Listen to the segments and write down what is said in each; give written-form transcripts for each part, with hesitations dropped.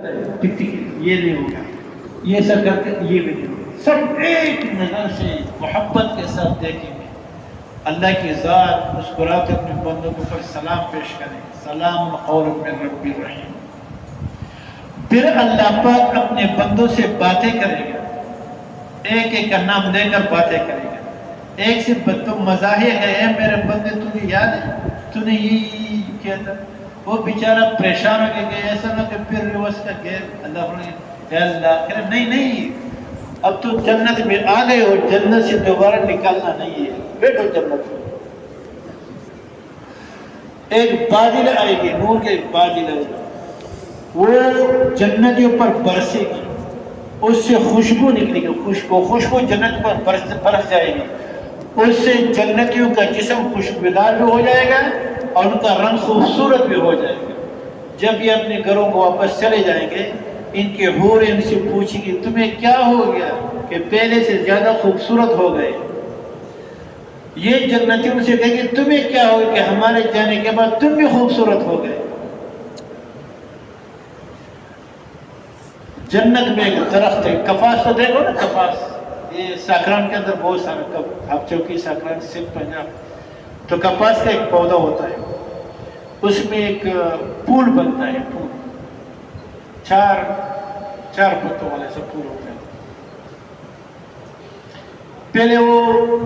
یہ نہیں ہوگا، یہ سب کرتے یہ بھی نہیں ہوگا، سب ایک نظر سے محبت کے ساتھ دیکھیں گے۔ اللہ کی ذات مسکراتے اپنے بندوں کے اوپر سلام پیش کریں، سلام قول من رب الرحیم۔ پھر اللہ پاک اپنے بندوں سے باتیں کرے گا، ایک ایک کا نام لے کر باتیں کرے گا۔ ایک سے تو مزاحیہ ہے، اے میرے بندے تجھے یاد ہے تو نے یہ کیا تھا، وہ بیچارہ پریشان ہو کے گئے، ایسا نہ کہ پھر ریورس کا گئے اللہ اے اللہ کہہ نہیں نہیں اب تو جنت میں آ گئے ہو، جنت سے دوبارہ نکالنا نہیں ہے، بیٹھو جنت میں۔ ایک بادل آئے گی، نور کے ایک بادل آئے گی، وہ جنتیوں پر برسے گی، اس سے خوشبو نکلے گی، خوشبو جنت پر برس جائے گی، اس سے جنتیوں کا جسم خوشبودار بھی ہو جائے گا اور ان کا رنگ خوبصورت بھی ہو جائے گا۔ جب یہ اپنے گھروں کو واپس چلے جائیں گے، ان کے حور ان سے پوچھیں گی تمہیں کیا ہو گیا کہ پہلے سے زیادہ خوبصورت ہو گئے؟ یہ جنتیوں سے کہیں گے تمہیں کیا ہو گیا کہ ہمارے جانے کے بعد تم بھی خوبصورت ہو گئے؟ جنت میں ایک درخت ہے، کپاس تو دیکھو نا، کپاس یہ ساکران کے اندر بہت سارا آپ چوکی ساکران سندھ پنجاب، تو کپاس کا ایک پودا ہوتا ہے، اس میں ایک پھول بنتا ہے، پھول چار پتوں والے سے پھول ہوتا ہے۔ پہلے وہ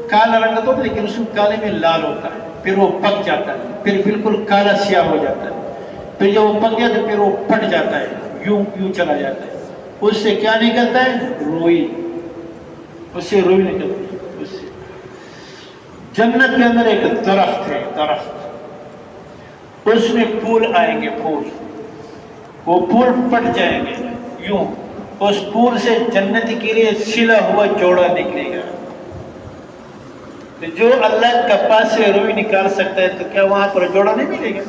کالا رنگ ہوتا ہے لیکن اس میں کالے میں لال ہوتا ہے، پھر وہ پک جاتا ہے، پھر بالکل کالا سیاہ ہو جاتا ہے، پھر جب وہ پک گیا تو پھر وہ پھٹ جاتا ہے، یوں چلا جاتا ہے، اس سے کیا نکلتا ہے؟ روئی، اس سے روئی نکلتی ہے۔ اس سے جنت کے اندر ایک درخت ہے، درخت، اس میں پھول آئیں گے، پھول، وہ پھول پٹ جائیں گے یوں، اس پھول سے جنتی کے لیے سلا ہوا جوڑا نکلے گا۔ جو اللہ کپاس سے روئی نکال سکتا ہے تو کیا وہاں پر جوڑا نہیں ملے گا؟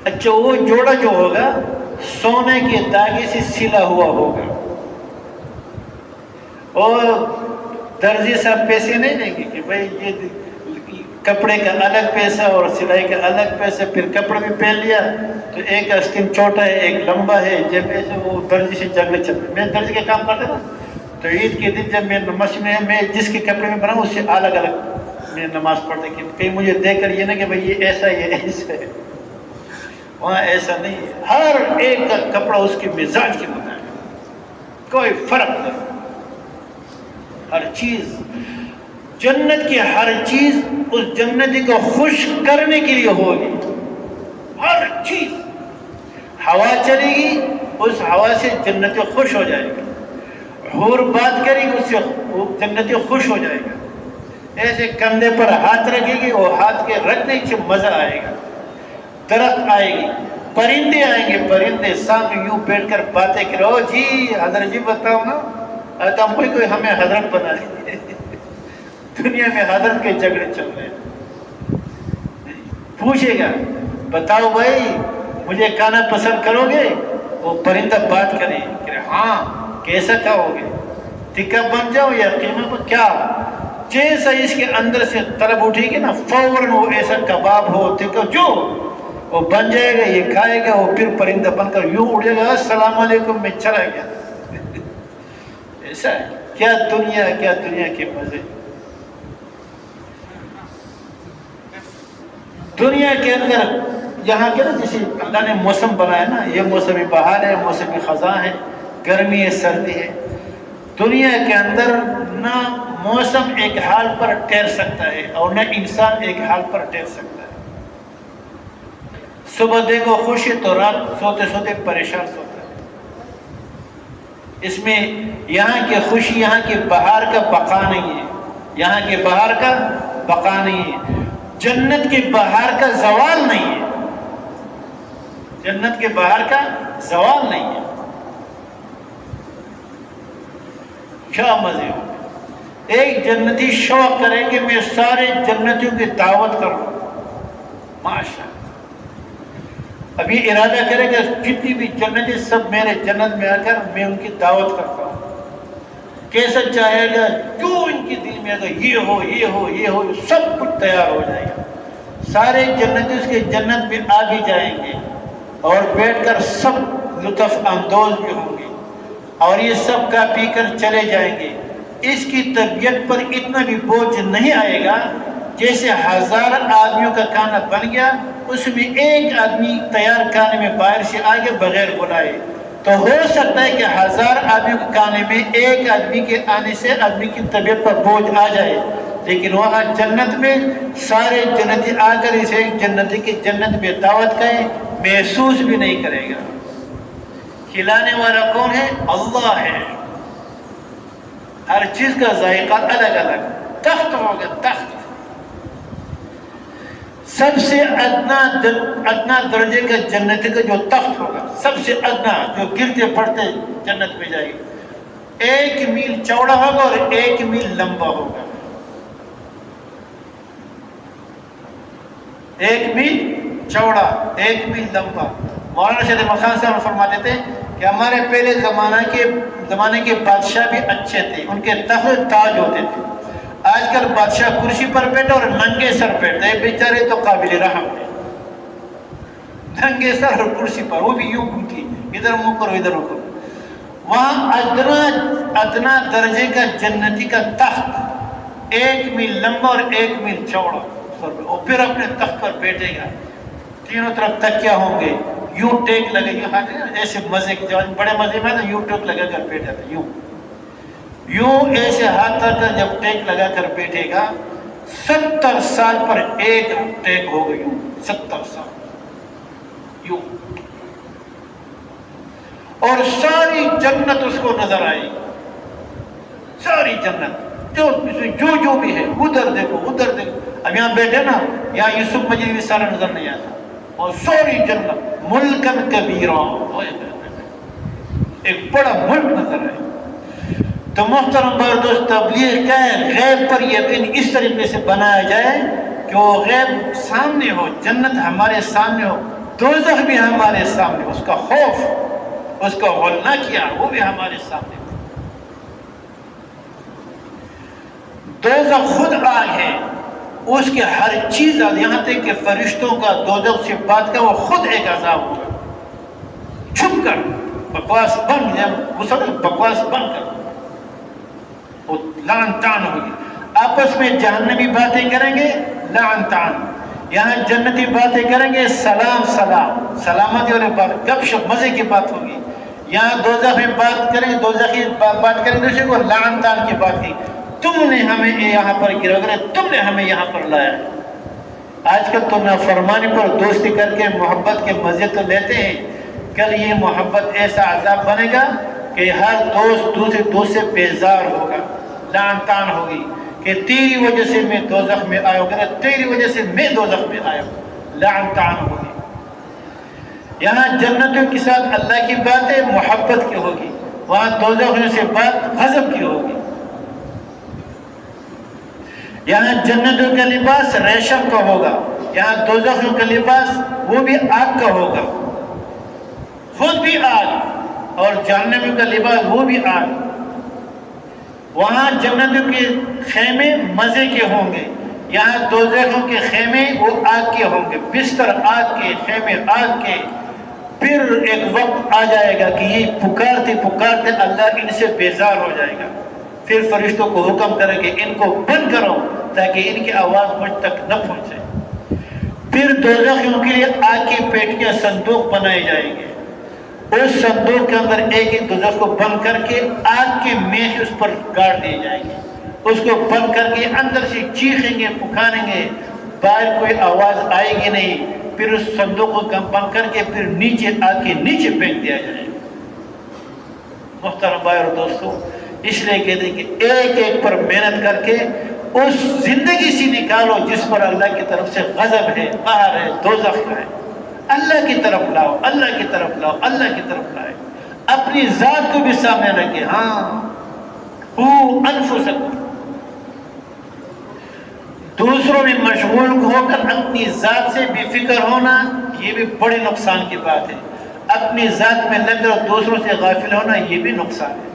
اچھا وہ جوڑا جو ہوگا سونے کے داغے سے سلا ہوا ہوگا، اور درزی صاحب پیسے نہیں دیں گے کہ بھائی یہ کپڑے کا الگ پیسہ اور سلائی کا الگ پیسہ، پھر کپڑا بھی پہن لیا تو ایک آستین چھوٹا ہے ایک لمبا ہے، جب ایسے وہ درزی سے جھگڑے چلتے۔ میں درزی کا کام کرتا تھا تو عید کے دن جب میں مسجد میں جس کے کپڑے میں بناؤں اس سے الگ الگ میں نماز پڑھتا کہ کہیں مجھے دیکھ کر یہ نہ کہ بھائی یہ ایسا ہے، وہاں ایسا نہیں ہے، ہر ایک کا کپڑا اس کے مزاج کے مطابق، کوئی فرق نہیں، ہر چیز جنت کی ہر چیز اس جنتی کو خوش کرنے کے لیے ہوگی، ہر چیز۔ ہوا چلے گی اس ہوا سے جنتی خوش ہو جائے گی، حور بات کرے گی اس سے جنتی خوش ہو جائے گا، ایسے کندھے پر ہاتھ رکھے گی وہ ہاتھ کے رکھنے سے مزہ آئے گا۔ درخت آئے گی، پرندے آئیں گے، پرندے سامنے یوں بیٹھ کر باتیں کرے، او جی حضرت جی بتاؤ نا، تم کوئی ہمیں حضرت بنا لیں، دنیا میں حضرت کے جھگڑے چل رہے ہیں۔ پوچھے گا بتاؤ بھائی مجھے کھانا پسند کرو گے؟ وہ پرندہ بات کرے کہ ہاں، کیسا کھاؤ گے؟ تکا بن جاؤ یا قیمہ پر کیا؟ جیسا اس کے اندر سے طلب اٹھے گی نا فوراً وہ ایسا کباب ہو تکا جو وہ بن جائے گا، یہ کھائے گا، وہ پھر پرندہ بن کر یوں اڑے گا، السلام علیکم میں چلا گیا۔ ایسا ہے کیا دنیا کے مزے۔ دنیا کے اندر یہاں کے نا جیسے اللہ نے موسم بنایا نا، یہ موسم بہار ہے، موسم خزاں ہے، گرمی ہے، سردی ہے۔ دنیا کے اندر نہ موسم ایک حال پر ٹھہر سکتا ہے اور نہ انسان ایک حال پر ٹھہر سکتا ہے۔ صبح دیکھو خوش ہے تو رات سوتے سوتے پریشان سوتا ہے۔ اس میں یہاں کی خوشی، یہاں کے بہار کا بقا نہیں ہے، یہاں کے بہار کا بقا نہیں ہے، جنت کے بہار کا زوال نہیں ہے، جنت کے بہار کا زوال نہیں ہے۔ کیا مزے ہو، ایک جنتی شوق کرے کہ میں سارے جنتیوں کی دعوت کروں، ماشاءاللہ۔ ابھی ارادہ کرے کہ جتنی بھی جنتی سب میرے جنت میں آ کر میں ان کی دعوت کرتا ہوں، کیسا چاہے گا جو ان کی دل میں آگا یہ ہو یہ ہو یہ ہو، سب کچھ تیار ہو جائے گا، سارے جنتی اس کے جنت میں آ بھی جائیں گے، اور بیٹھ کر سب لطف اندوز بھی ہوں گے اور یہ سب کا پی کر چلے جائیں گے. اس کی طبیعت پر اتنا بھی بوجھ نہیں آئے گا جیسے 1000 آدمیوں کا کھانا بن گیا اس میں ایک آدمی تیار کھانے میں باہر سے آگے بغیر بلائے. تو ہو سکتا ہے کہ 1000 آدمیوں کے کھانے میں ایک آدمی کے آنے سے آدمی کی طبیعت پر بوجھ آ جائے، لیکن وہاں جنت میں سارے جنتی آ کر اسے جنتی کی جنت میں دعوت کریں، محسوس بھی نہیں کرے گا. کھلانے والا کون ہے؟ اللہ ہے. ہر چیز کا ذائقہ الگ الگ. تخت ہوگا، تخت سب سے ادنا درجے کا جنت کا جو تخت ہوگا، سب سے ادنا جو گرتے پڑتے جنت میں جائے گا، 1 میل چوڑا ہوگا اور 1 میل لمبا ہوگا. 1 میل چوڑا، 1 میل لمبا. مولانا شاہد مخان صاحب فرماتے تھے کہ ہمارے پہلے زمانے کے بادشاہ بھی اچھے تھے، ان کے تخت تاج ہوتے تھے. آج کل بادشاہ کرسی پر بیٹھے اور ننگے سر بیٹھے ہیں، بیچارے تو قابل رحم ہیں. ننگے سر اور کرسی پر، وہ بھی یوں گھومتی، ادھر منہ کرو ادھر منہ کرو. وہاں ادنا درجے کا جنتی کا تخت 1 میل لمبا اور 1 میل چوڑا، اور پھر اپنے تخت پر بیٹھے گا. تینوں طرف تکیا ہوں گے، یوں ٹیک لگے گا. ایسے مزے کے جوان بڑے مزے میں یوں ٹیک لگا کر بیٹھا تھا، یوں ایسے ہاتھ کر جب ٹیک لگا کر بیٹھے گا 70 سال پر ایک ٹیک ہوگا. یوں 70 سال یوں، اور ساری جنت اس کو نظر آئے گی. ساری جنت جو بھی ہے، ادھر دیکھو ادھر دیکھو. اب یہاں بیٹھے نا، یہاں یوسف مجھے بھی سارا نظر نہیں آتا، اور ساری جنت ملکن کبیرہ، ایک بڑا ملک نظر آئے. تو محترم بھائی دوست، تبلیغ کیا ہے؟ غیب پر یقین اس طریقے سے بنایا جائے کہ وہ غیب سامنے ہو، جنت ہمارے سامنے ہو، دوزخ بھی ہمارے سامنے ہو، اس کا خوف، اس کا غلنا کیا وہ بھی ہمارے سامنے ہو. دوزخ خود آگ ہے، اس کے ہر چیز، یہاں تک کہ فرشتوں کا دوزخ سے بات کا وہ خود ایک عذاب ہوگا. چھپ کر بکواس بند، بکواس بند کر، وہ لعن تان ہوگی. آپس میں جہنمی باتیں کریں گے، لعن تان. یہاں جنتی باتیں کریں گے، سلام سلام، سلامتی والے بات، گپ شپ مزے کی بات ہوگی. یہاں دوزخ میں بات کریں، دوزخی بات کریں دوسرے کو لعن تان کی بات کی. تم نے ہمیں یہاں پر گرا کرے، تم نے ہمیں یہاں پر لایا. آج کل تو نافرمانی پر دوستی کر کے محبت کے مزے تو لیتے ہیں، کل یہ محبت ایسا عذاب بنے گا کہ ہر دوست دوسرے دوست سے بیزار ہوگا. لعن تان ہوگی کہ تیری وجہ سے میں دوزخ میں آیا ہوں، تیری وجہ سے میں دوزخ میں آیا ہوں. لعن تان ہوگی. یہاں جنتوں کے ساتھ اللہ کی باتیں محبت کی ہوگی، وہاں دوزخیوں سے بات غضب کی ہوگی. یہاں جنتوں کا لباس ریشم کا ہوگا، یہاں دوزخیوں کا لباس وہ بھی آگ کا ہوگا، خود بھی آگ، اور جہنمیوں کا لباس وہ بھی آگ. وہاں جنتوں کے خیمے مزے کے ہوں گے، یہاں دوزخیوں کے خیمے وہ آگ کے ہوں گے، بستر آگ کے، خیمے آگ کے. پھر ایک وقت آ جائے گا کہ یہ پکارتے پکارتے اللہ ان سے بیزار ہو جائے گا. پھر فرشتوں کو حکم کرے کہ ان کو بند کرو تاکہ ان کی آواز مجھ تک نہ پہنچے. پھر دوزخیوں کے لیے آگ کی پیٹیاں صندوق بنائے جائیں گے، اس صندوق کے اندر ایک ایک دوزخ کو بند کر کے آگ کے میخ اس پر گاڑ دیے جائیں گے. اس کو بند کر کے اندر سے چیخیں گے، پکاریں گے، باہر کوئی آواز آئے گی نہیں. پھر اس صندوق کو بند کر کے پھر نیچے آگ کے نیچے پھینک دیا جائے. محترم بھائی اور دوستو، اس لیے کہتے ہیں کہ ایک ایک پر محنت کر کے اس زندگی سے نکالو جس پر اللہ کی طرف سے غضب ہے، قہر ہے، دوزخ ہے. اللہ کی طرف لاؤ، اللہ کی طرف لاؤ، اللہ کی طرف لائے. اپنی ذات کو بھی سامنے رکھے. ہاں انفسکم، دوسروں میں مشغول ہو کر اپنی ذات سے بے فکر ہونا یہ بھی بڑے نقصان کی بات ہے. اپنی ذات میں لگ کر دوسروں سے غافل ہونا یہ بھی نقصان ہے.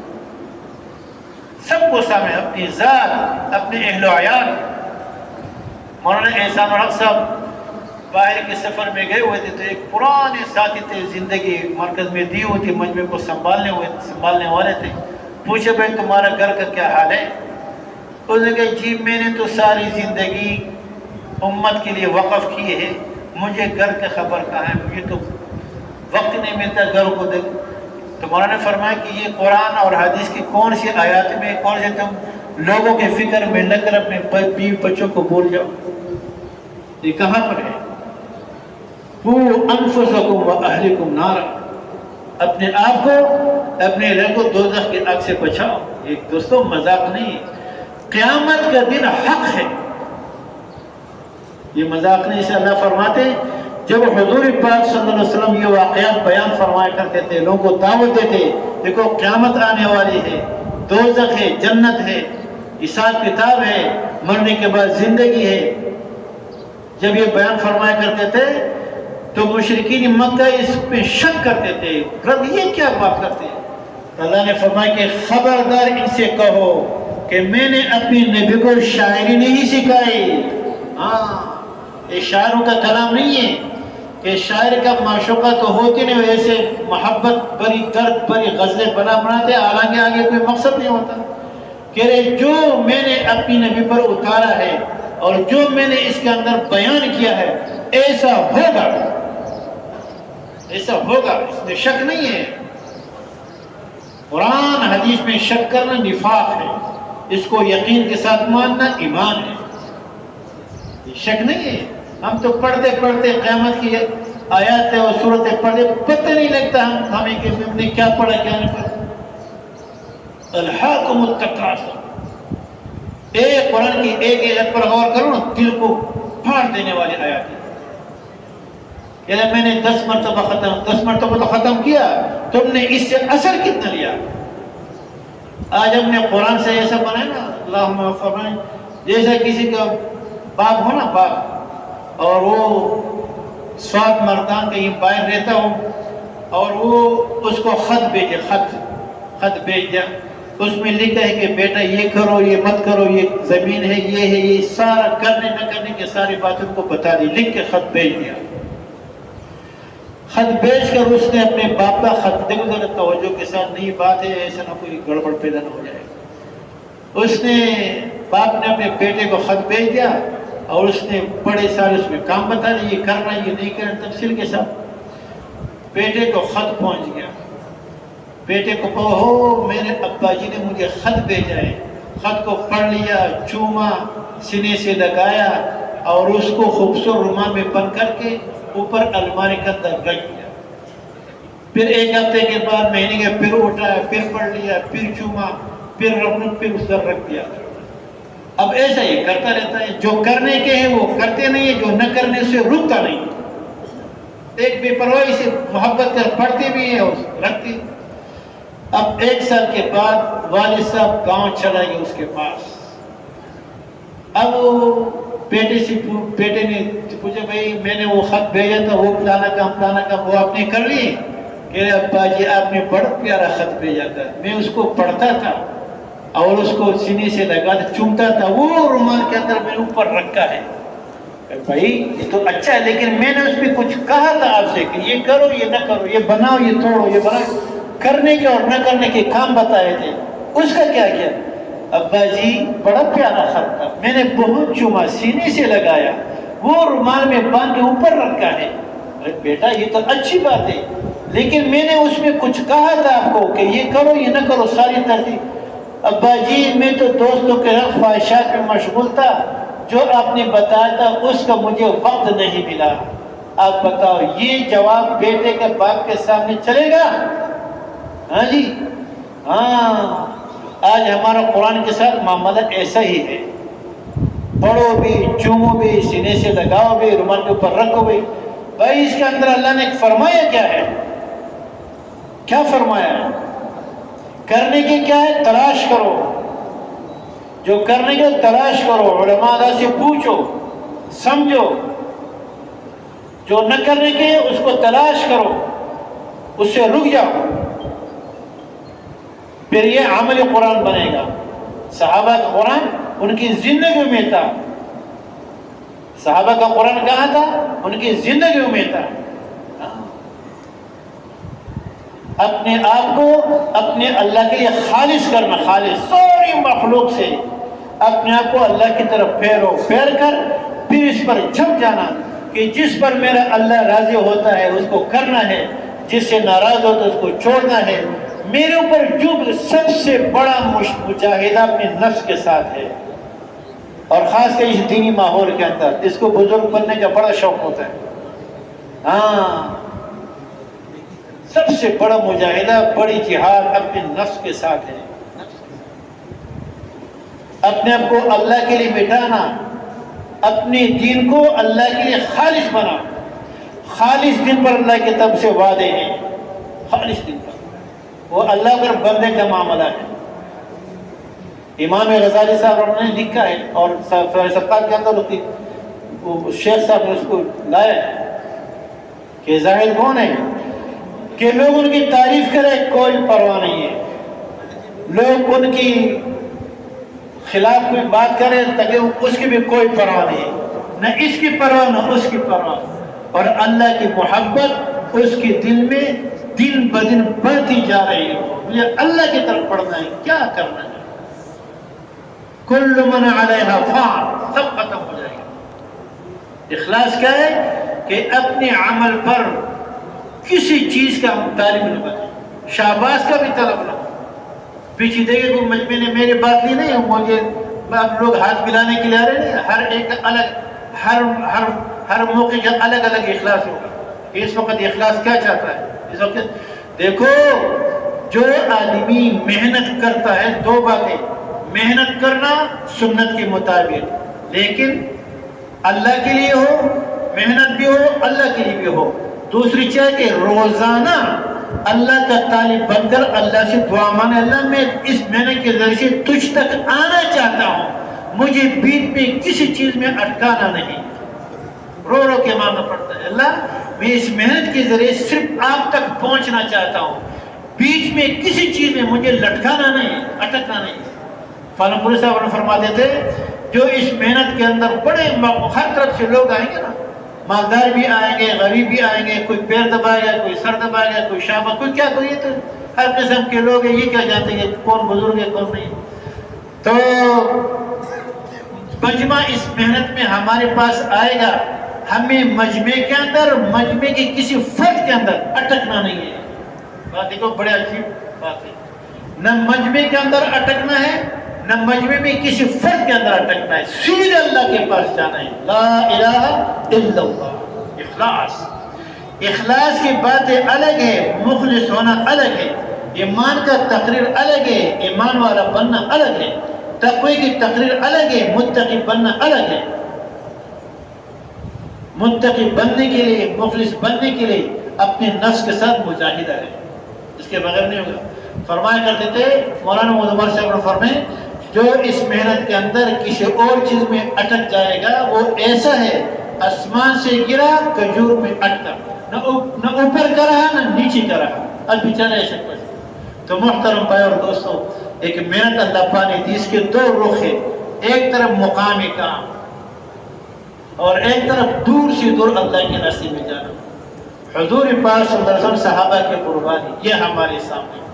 سب کو سامنے اپنی ذات، اپنے اہل و عیال. مولانا احسان الحق صاحب باہر کے سفر میں گئے ہوئے تھے، تو ایک پرانے ساتھی تھے، زندگی مرکز میں دی ہوئی تھی، مجمع کو سنبھالنے والے تھے. پوچھے بھائی تمہارا گھر کا کیا حال ہے؟ اس نے کہا جی میں نے تو ساری زندگی امت کے لیے وقف کی ہے، مجھے گھر کا خبر کہاں ہے، مجھے تو وقت نہیں ملتا گھر کو دیکھ. تو مولانا نے فرمایا کہ یہ قرآن اور حدیث کی کون سی آیات میں کون سے تم لوگوں کے فکر میں لگ کر اپنے بیوی بچوں کو بھول جاؤ؟ یہ کہاں پر ہے؟ قُوا أَنفُسَكُمْ وَأَهْلِكُمْ نَارًا، اپنے آپ کو اپنے رہ کو دوزخ کی آگ سے بچاؤ. ایک دوستوں مذاق نہیں ہے، قیامت کا دن حق ہے، یہ مذاق نہیں. سے اللہ فرماتے جب حضور پاک صلی اللہ علیہ وسلم یہ واقعات بیان فرمایا کرتے تھے، لوگوں کو دعوت دیتے، دیکھو قیامت آنے والی ہے، دوزخ ہے، جنت ہے، حساب کتاب ہے، مرنے کے بعد زندگی ہے. جب یہ بیان فرمایا کرتے تھے تو مشرکین مکہ اس پہ شک کرتے تھے، رب یہ کیا بات کرتے ہیں؟ اللہ نے فرمایا کہ خبردار ان سے کہو کہ میں نے اپنی نبی کو شاعری نہیں سکھائی. ہاں یہ شاعروں کا کلام نہیں ہے کہ شاعر کا معشوقہ تو ہوتی نہیں، ویسے محبت بری درد بری غزلیں بناتے، حالانکہ آگے کوئی مقصد نہیں ہوتا. کہ رہے جو میں نے اپنی نبی پر اتارا ہے اور جو میں نے اس کے اندر بیان کیا ہے ایسا ہوگا، ایسا ہوگا، اس میں شک نہیں ہے. قرآن حدیث میں شک کرنا نفاق ہے، اس کو یقین کے ساتھ ماننا ایمان ہے. یہ شک نہیں ہے. ہم تو پڑھتے پڑھتے قیامت کی آیات اور صورتیں پڑھتے پتہ نہیں لگتا ہمیں کہ ہم نے کیا پڑھا کیا نہیں پڑھا. الہاکم التکاثر، ایک قرآن کی ایک آیت پر غور کرو نا، دل کو پھاڑ دینے والی آیات ہے. میں نے 10 مرتبہ تو ختم کیا، تم نے اس سے اثر کتنا لیا؟ آج ہم نے قرآن سے ایسا بنا نا، اللہم فرمائے جیسا کسی کا باپ ہو نا، باپ، اور وہ سواد مردان کہیں باہر رہتا ہو اور وہ اس کو خط بھیج دیا، اس میں لکھا ہے کہ بیٹا یہ کرو یہ مت کرو، یہ زمین ہے یہ سارا کرنے نہ کرنے کے ساری باتوں کو بتا دی، لکھ کے خط بھیج دیا. خط بھیج کر اس نے اپنے باپ کا خط، دیکھو ذرا توجہ کے ساتھ، نہیں بات ہے ایسا نہ کوئی گڑبڑ پیدا نہ ہو جائے. اس نے باپ نے اپنے بیٹے کو خط بھیج دیا اور اس نے بڑے سارے اس میں کام بتا دیے، یہ کرنا یہ نہیں کرنا تفصیل کے ساتھ. بیٹے کو خط پہنچ گیا، بیٹے کو کہو میرے ابا جی نے مجھے خط بھیجا ہے. خط کو پڑھ لیا، چوما، سینے سے لگایا اور اس کو خوبصورت رومال میں بند کر کے اوپر الماری کا اندر رکھ دیا. پھر ایک ہفتے کے بعد مہینے کے پھر اٹھایا، پھر پڑھ لیا، پھر چوما، پھر پھر اس پر رکھ دیا. اب ایسا ہی کرتا رہتا ہے، جو کرنے کے ہیں وہ کرتے نہیں ہیں، جو نہ کرنے سے رکتا نہیں. ایک بے پرواہی سے محبت کر پڑھتے بھی ہیں اور رکھتے. اب 1 سال کے بعد والد صاحب گاؤں چلا گیا اس کے پاس. اب بیٹے نے پوچھا بھائی میں نے وہ خط بھیجا تھا، وہ پلانا کام وہ آپ نے کر لی؟ کہ ابا جی آپ نے بڑا پیارا خط بھیجا تھا، میں اس کو پڑھتا تھا اور اس کو سینے سے لگا چومتا تھا، وہ رومال کے اندر میں نے اوپر رکھا ہے. بھائی یہ تو اچھا ہے، لیکن میں نے اس میں کچھ کہا تھا آپ سے کہ یہ کرو یہ نہ کرو، یہ بناؤ یہ توڑو یہ بناؤ، کرنے کے اور نہ کرنے کے کام بتائے تھے. اس کا کیا کیا؟ ابا جی بڑا پیارا خط تھا، میں نے بہت چوما، سینے سے لگایا، وہ رومال میں باندھ کے اوپر رکھا ہے. بیٹا یہ تو اچھی بات ہے، لیکن میں نے اس میں کچھ کہا تھا آپ کو کہ یہ کرو یہ نہ کرو، ساری ترتیب. ابا جی میں تو دوستوں کے خواہشات میں مشغول تھا، جو آپ نے بتایا تھا اس کا مجھے وقت نہیں ملا. آپ بتاؤ یہ جواب بیٹے کے باپ کے سامنے چلے گا؟ ہاں جی ہاں. آج ہمارا قرآن کے ساتھ معاملہ ایسا ہی ہے، پڑھو بھی، چومو بھی، سینے سے لگاؤ بھی، رومال کے اوپر رکھو بھی. بھائی اس کے اندر اللہ نے فرمایا کیا ہے؟ کیا فرمایا ہے؟ کرنے کے کیا ہے؟ تلاش کرو. جو کرنے کے تلاش کرو، علماء اللہ سے پوچھو سمجھو. جو نہ کرنے کے اس کو تلاش کرو، اس سے رک جاؤ، پھر یہ عمل قرآن بنے گا. صحابہ کا قرآن ان کی زندگی میں تھا. صحابہ کا قرآن کہاں تھا؟ ان کی زندگیوں میں تھا. اپنے آپ کو اپنے اللہ کے لیے خالص کرنا، خالص ساری مخلوق سے اپنے آپ کو اللہ کی طرف پھیر کر پھر اس پر جھک جانا کہ جس پر میرا اللہ راضی ہوتا ہے اس کو کرنا ہے، جس سے ناراض ہوتا ہے اس کو چھوڑنا ہے. میرے اوپر جو سب سے بڑا مجاہدہ اپنے نفس کے ساتھ ہے، اور خاص کر اس دینی ماحول کے اندر اس کو بزرگ بننے کا بڑا شوق ہوتا ہے. ہاں، سب سے بڑا مجاہدہ، بڑی جہاد اپنے نفس کے ساتھ ہے. اپنے آپ کو اللہ کے لیے مٹانا، اپنے دین کو اللہ کے لیے خالص بنا. خالص دن پر اللہ کی طرف سے وعدے ہیں، خالص دن پر وہ اللہ پر بندے کا معاملہ ہے. امام غزالی صاحب نے لکھا ہے، اور ستار کے اندر شیخ صاحب نے اس کو لایا کہ زاہد کون ہے کہ لوگ ان کی تعریف کرے کوئی پرواہ نہیں ہے، لوگ ان کی خلاف کوئی بات کرے تاکہ اس کی بھی کوئی پرواہ نہیں ہے، نہ اس کی پرواہ نہ اس کی پرواہ. اور اللہ کی محبت اس کے دل میں دن بدن بڑھتی جا رہی ہے. مجھے اللہ کی طرف پڑھنا ہے، کیا کرنا ہے؟ کل من علیہا فان، سب ختم ہو جائے گا. اخلاص کیا ہے کہ اپنے عمل پر کسی چیز کا طالب نہ بنے، شاباش کا بھی طلب نہ ہو. پیچھے دیکھے کوئی مجمع نے میری بات لی نہیں، مجھے اب لوگ ہاتھ ملانے کے لیے آ رہے نہیں. ہر ایک الگ ہر موقع کا الگ الگ اخلاص ہوگا. اس وقت اخلاص کیا چاہتا ہے؟ اس وقت دیکھو، جو آدمی محنت کرتا ہے، دو باتیں: محنت کرنا سنت کے مطابق، لیکن اللہ کے لیے ہو، محنت بھی ہو اللہ کے لیے بھی ہو. دوسری چیز کہ روزانہ اللہ کا طالب بن کر اللہ سے دعا مانگے، اللہ میں اس محنت کے ذریعے سے تجھ تک آنا چاہتا ہوں، مجھے بیچ میں کسی چیز میں اٹکانا نہیں. رو رو کے مانگنا پڑتا ہے، اللہ میں اس محنت کے ذریعے صرف آپ تک پہنچنا چاہتا ہوں، بیچ میں کسی چیز میں مجھے لٹکانا نہیں، اٹکنا نہیں. فاروق پوری صاحب نے فرماتے تھے جو اس محنت کے اندر بڑے ہر طرف سے لوگ آئیں گے نا، مالدار بھی آئیں گے، غریب بھی آئیں گے، کوئی پیر دبائے گا، کوئی سر دبائے گا، کوئی شابہ، کوئی کیا، کوئی تو ہر قسم کے لوگ ہیں. یہ کیا جانتے ہیں کون بزرگ ہے کون نہیں. تو مجمع اس محنت میں ہمارے پاس آئے گا، ہمیں مجمع کے اندر، مجمع کے کسی فرد کے اندر اٹکنا نہیں ہے. بات دیکھو، بڑے اچھی بات ہے. نہ مجمع کے اندر اٹکنا ہے، نہ مجمع میں کسی فرد کے اندر اٹکنا ہے، سیدھے اللہ کے پاس جانا ہے. لا الہ الا اللہ. اخلاص، اخلاص کی باتیں الگ ہے، مخلص ہونا الگ ہے، ایمان کا تقریر الگ ہے، ایمان والا بننا الگ ہے، تقوی کی تقریر الگ ہے، متقی بننا الگ ہے. متقی بننے کے لیے، مخلص بننے کے لیے اپنے نفس کے ساتھ مجاہدہ ہے، اس کے بغیر نہیں ہوگا. فرمایا کرتے تھے مولانا محمد عمر صاحب نے فرمائے، جو اس محنت کے اندر کسی اور چیز میں اٹک جائے گا وہ ایسا ہے آسمان سے گرا کھجور میں اٹکا، نہ اوپر کا رہا نہ نیچے کا رہا، اب بیچارہ ایسا کچھ. تو محترم بھائی اور دوستو، ایک محنت اللہ پاک نے دی، اس کے دو رخ ہے، ایک طرف مقامی کام اور ایک طرف دور سے دور اللہ کے راستے میں جانا. حضور پاک صلی اللہ علیہ وسلم صحابہ کی قربانی یہ ہمارے سامنے،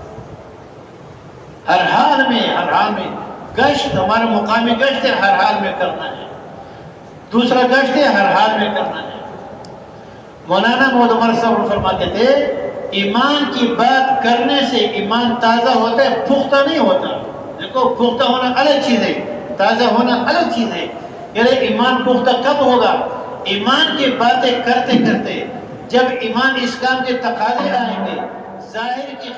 ہر حال میں گشت، ہمارا مقامی گشت ہے، ہر حال میں کرنا ہے. دوسرا گشت ہے، ہر حال میں کرنا ہے. مولانا محمد عمر صاحب فرماتے تھے ایمان کی بات کرنے سے ایمان تازہ ہوتا ہے، پختہ نہیں ہوتا. دیکھو، پختہ ہونا الگ چیز ہے، تازہ ہونا الگ چیز ہے. یعنی ایمان پختہ کب ہوگا؟ ایمان کی باتیں کرتے کرتے جب ایمان اس کام کے تقاضے آئیں گے، ظاہر کی